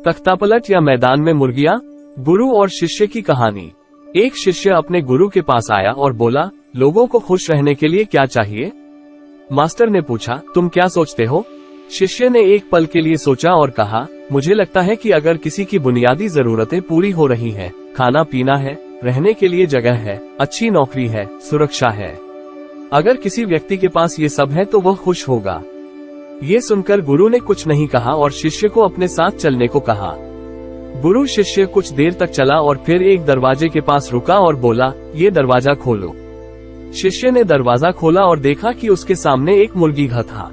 तख्तापलट या मैदान में मुर्गियां, गुरु और शिष्य की कहानी। एक शिष्य अपने गुरु के पास आया और बोला, लोगों को खुश रहने के लिए क्या चाहिए? मास्टर ने पूछा, तुम क्या सोचते हो? शिष्य ने एक पल के लिए सोचा और कहा, मुझे लगता है कि अगर किसी की बुनियादी जरूरतें पूरी हो रही हैं, खाना पीना है, रहने के लिए जगह है, अच्छी नौकरी है, सुरक्षा है, अगर किसी व्यक्ति के पास ये सब है तो वह खुश होगा। ये सुनकर गुरु ने कुछ नहीं कहा और शिष्य को अपने साथ चलने को कहा। गुरु शिष्य कुछ देर तक चला और फिर एक दरवाजे के पास रुका और बोला, ये दरवाजा खोलो। शिष्य ने दरवाजा खोला और देखा कि उसके सामने एक मुर्गी घर था।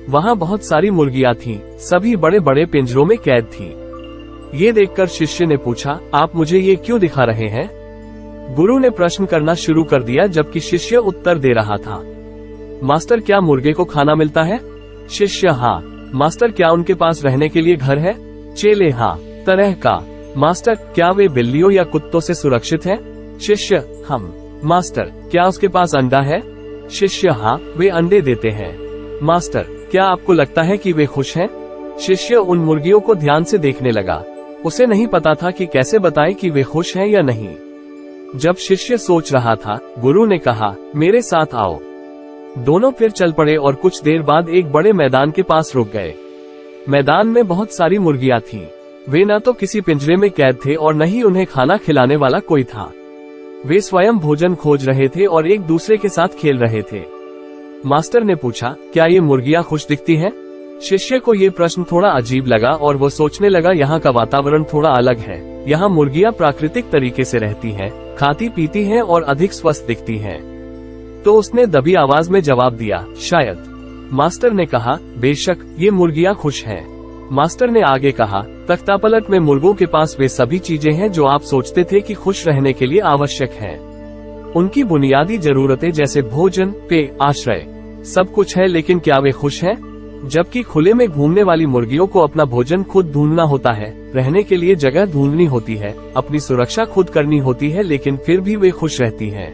वहाँ बहुत सारी मुर्गियां थीं, सभी बड़े बड़े पिंजरों में कैद थीं। ये देखकर शिष्य ने पूछा, आप मुझे ये क्यों दिखा रहे हैं? गुरु ने प्रश्न करना शुरू कर दिया जबकि शिष्य उत्तर दे रहा था। मास्टर, क्या मुर्गे को खाना मिलता है? शिष्य, हाँ। मास्टर, क्या उनके पास रहने के लिए घर है? चेले, हाँ, तरह का। मास्टर, क्या वे बिल्लियों या कुत्तों से सुरक्षित है? शिष्य, हम। मास्टर, क्या उसके पास अंडा है? शिष्य, हाँ, वे अंडे देते हैं। मास्टर, क्या आपको लगता है कि वे खुश हैं? शिष्य उन मुर्गियों को ध्यान से देखने लगा। उसे नहीं पता था कि कैसे बताए कि वे खुश हैं या नहीं। जब शिष्य सोच रहा था, गुरु ने कहा, मेरे साथ आओ। दोनों फिर चल पड़े और कुछ देर बाद एक बड़े मैदान के पास रुक गए। मैदान में बहुत सारी मुर्गियां थीं। वे न तो किसी पिंजरे में कैद थे और न ही उन्हें खाना खिलाने वाला कोई था। वे स्वयं भोजन खोज रहे थे और एक दूसरे के साथ खेल रहे थे। मास्टर ने पूछा, क्या ये मुर्गियां खुश दिखती हैं? शिष्य को ये प्रश्न थोड़ा अजीब लगा और वो सोचने लगा, यहाँ का वातावरण थोड़ा अलग है। यहाँ मुर्गियां प्राकृतिक तरीके से रहती हैं, खाती पीती हैं और अधिक स्वस्थ दिखती हैं। तो उसने दबी आवाज में जवाब दिया, शायद। मास्टर ने कहा, बेशक, ये मुर्गियां खुश हैं। मास्टर ने आगे कहा, तख्तापलट में मुर्गों के पास वे सभी चीजें हैं जो आप सोचते थे कि खुश रहने के लिए आवश्यक हैं। उनकी बुनियादी जरूरतें जैसे भोजन, पेय, आश्रय, सब कुछ है, लेकिन क्या वे खुश हैं? जबकि खुले में घूमने वाली मुर्गियों को अपना भोजन खुद ढूंढना होता है, रहने के लिए जगह ढूंढनी होती है, अपनी सुरक्षा खुद करनी होती है, लेकिन फिर भी वे खुश रहती हैं।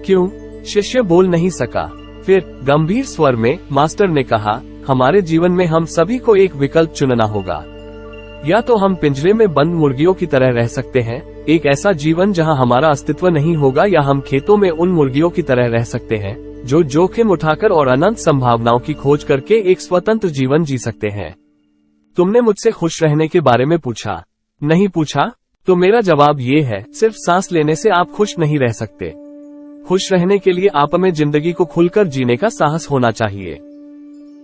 क्यों? शिष्य बोल नहीं सका। फिर गंभीर स्वर में मास्टर ने कहा, हमारे जीवन में हम सभी को एक विकल्प चुनना होगा। या तो हम पिंजरे में बंद मुर्गियों की तरह रह सकते हैं, एक ऐसा जीवन जहां हमारा अस्तित्व नहीं होगा, या हम खेतों में उन मुर्गियों की तरह रह सकते हैं जो जोखिम उठाकर और अनंत संभावनाओं की खोज करके एक स्वतंत्र जीवन जी सकते हैं। तुमने मुझसे खुश रहने के बारे में पूछा, नहीं पूछा? तो मेरा जवाब ये है, सिर्फ सांस लेने से आप खुश नहीं रह सकते। खुश रहने के लिए आप में जिंदगी को खुलकर जीने का साहस होना चाहिए।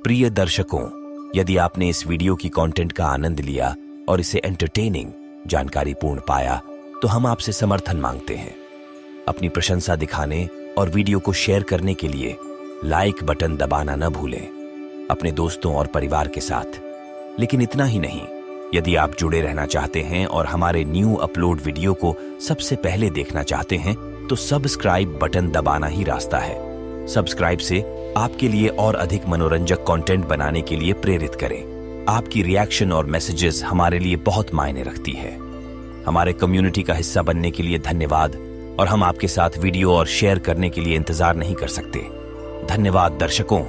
प्रिय दर्शकों, यदि आपने इस वीडियो की कंटेंट का आनंद लिया और इसे एंटरटेनिंग, जानकारीपूर्ण पाया, तो हम आपसे समर्थन मांगते हैं। अपनी प्रशंसा दिखाने और वीडियो को शेयर करने के लिए लाइक बटन दबाना न भूलें, अपने दोस्तों और परिवार के साथ। लेकिन इतना ही नहीं, यदि आप जुड़े रहना चाहते हैं और हमारे न्यू अपलोड वीडियो को सबसे पहले देखना चाहते हैं, तो सब्सक्राइब बटन दबाना ही रास्ता है। सब्सक्राइब से आपके लिए और अधिक मनोरंजक कंटेंट बनाने के लिए प्रेरित करें। आपकी रिएक्शन और मैसेजेस हमारे लिए बहुत मायने रखती है। हमारे कम्युनिटी का हिस्सा बनने के लिए धन्यवाद, और हम आपके साथ वीडियो और शेयर करने के लिए इंतजार नहीं कर सकते। धन्यवाद दर्शकों।